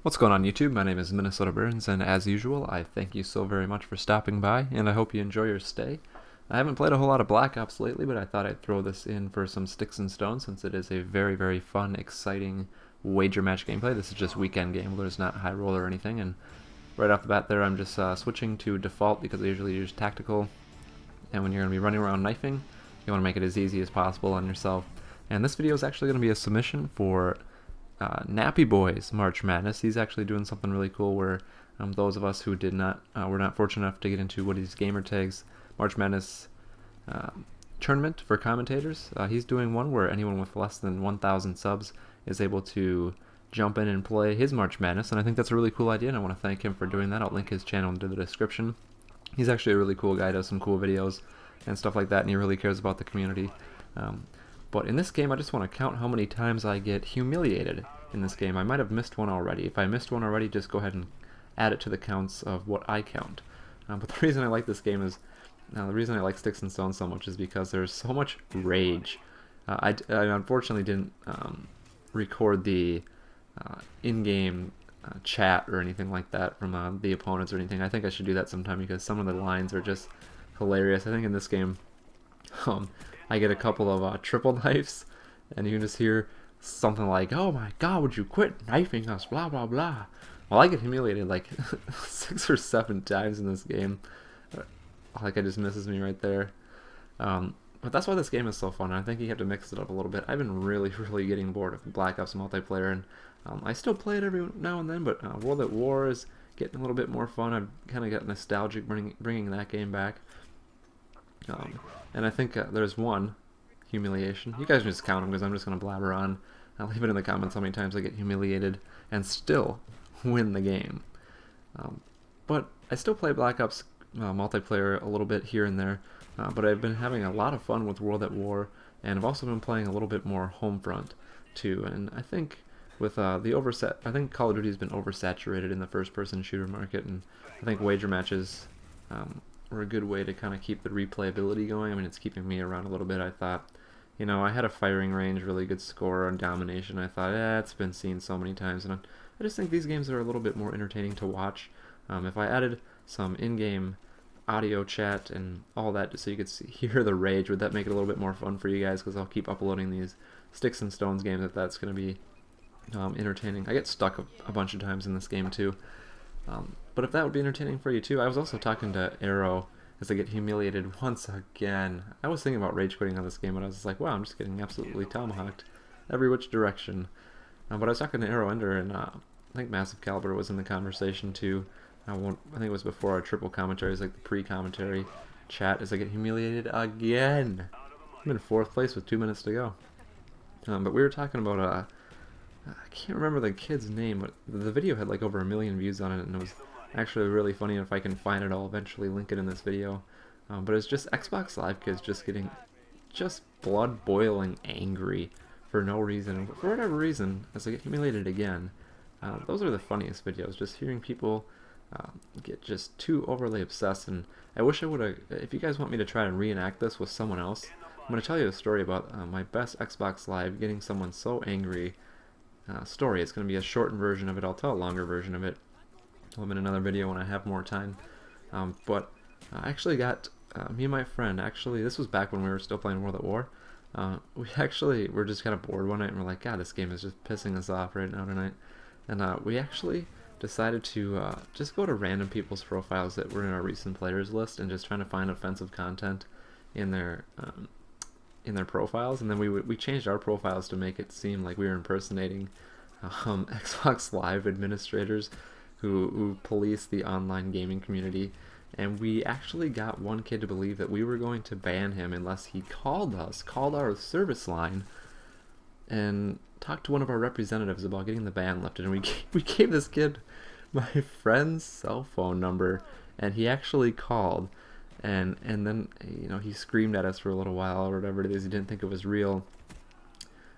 What's going on YouTube? My name is Minnesota Burns, and as usual, I thank you so very much for stopping by, and I hope you enjoy your stay. I haven't played a whole lot of Black Ops lately, but I thought I'd throw this in for some sticks and stones since it is a very, very fun, exciting wager match gameplay. This is just weekend game, there's not high roll or anything, and right off the bat there I'm just switching to default because I usually use tactical, and when you're going to be running around knifing, you want to make it as easy as possible on yourself. And this video is actually going to be a submission for Nappy Boy's March Madness. He's actually doing something really cool where those of us who were not fortunate enough to get into what his gamer tags March Madness tournament for commentators, he's doing one where anyone with less than 1,000 subs is able to jump in and play his March Madness, and I think that's a really cool idea, and I want to thank him for doing that. I'll link his channel into the description. He's actually a really cool guy, does some cool videos and stuff like that, and he really cares about the community. But in this game, I just want to count how many times I get humiliated in this game. I might have missed one already. If I missed one already, just go ahead and add it to the counts of what I count. But the reason I like this game is, the reason I like Sticks and Stones so much is because there's so much rage. I unfortunately didn't record the in-game chat or anything like that from the opponents or anything. I think I should do that sometime because some of the lines are just hilarious. I think in this game, I get a couple of triple knives, and you can just hear something like, "Oh my God, would you quit knifing us?" Blah blah blah. Well, I get humiliated like 6 or 7 times in this game. Like, it just misses me right there. But that's why this game is so fun. I think you have to mix it up a little bit. I've been really getting bored of Black Ops multiplayer, and I still play it every now and then. But World at War is getting a little bit more fun. I've kind of got nostalgic bringing that game back. And I think there's one humiliation. You guys can just count them because I'm just going to blabber on. I'll leave it in the comments how many times I get humiliated and still win the game. But I still play Black Ops multiplayer a little bit here and there. But I've been having a lot of fun with World at War, and I've also been playing a little bit more Homefront too. And I think with I think Call of Duty has been oversaturated in the first-person shooter market, and I think wager matches were a good way to kind of keep the replayability going. I mean, it's keeping me around a little bit. I thought, I had a firing range, really good score on domination. I thought, it's been seen so many times, and I just think these games are a little bit more entertaining to watch. If I added some in-game audio chat and all that just so you could hear the rage, would that make it a little bit more fun for you guys? Because I'll keep uploading these Sticks and Stones games if that's going to be entertaining. I get stuck a bunch of times in this game too. But if that would be entertaining for you too, I was also talking to Arrow as I get humiliated once again. I was thinking about rage quitting on this game, but I was just like, wow, I'm just getting absolutely tomahawked every which direction. But I was talking to Arrow Ender, and I think Massive Caliber was in the conversation too. I think it was before our triple commentaries, like the pre-commentary chat, as I get humiliated again. I'm in 4th place with 2 minutes to go. But we were talking about I can't remember the kid's name, but the video had like over 1 million views on it, and it was actually really funny. And if I can find it, I'll eventually link it in this video. But it's just Xbox Live kids just getting blood boiling angry for no reason. But for whatever reason, as I get humiliated again, those are the funniest videos. Just hearing people get just too overly obsessed. And I wish I would have. If you guys want me to try and reenact this with someone else, I'm going to tell you a story about my best Xbox Live getting someone so angry. Story. It's going to be a shortened version of it. I'll tell a longer version of it in another video when I have more time. But I actually got me and my friend. Actually, this was back when we were still playing World at War. We actually were just kind of bored one night, and we're like, God, this game is just pissing us off right now tonight. And we actually decided to just go to random people's profiles that were in our recent players list and just trying to find offensive content in their profiles, and then we changed our profiles to make it seem like we were impersonating Xbox Live administrators who police the online gaming community, and we actually got one kid to believe that we were going to ban him unless he called our service line and talked to one of our representatives about getting the ban lifted. And we gave this kid my friend's cell phone number, and he actually called. And then, he screamed at us for a little while or whatever it is. He didn't think it was real.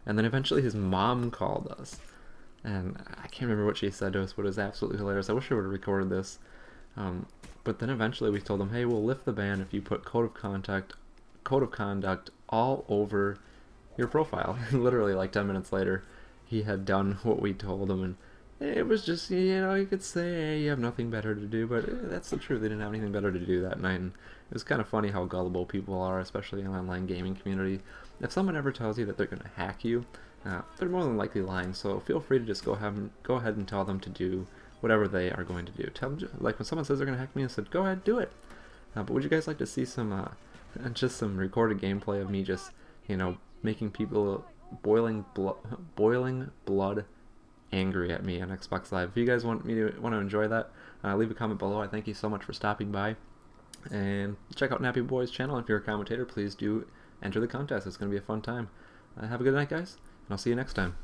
And then eventually his mom called us. And I can't remember what she said to us, but it was absolutely hilarious. I wish I would have recorded this. But then eventually we told him, hey, we'll lift the ban if you put code of conduct all over your profile. And literally like 10 minutes later, he had done what we told him, and it was just, you know, you could say, hey, you have nothing better to do, but that's the truth. They didn't have anything better to do that night, and it was kind of funny how gullible people are, especially in the online gaming community. If someone ever tells you that they're going to hack you, they're more than likely lying. So feel free to just go ahead and tell them to do whatever they are going to do. Tell them, like when someone says they're going to hack me, I said, go ahead, do it. But would you guys like to see some, just some recorded gameplay of me just, you know, making people boiling blood angry at me on Xbox Live? If you guys want to enjoy that, leave a comment below. I thank you so much for stopping by, and check out Nappy Boy's channel. If you're a commentator, please do enter the contest. It's going to be a fun time. Have a good night, guys, and I'll see you next time.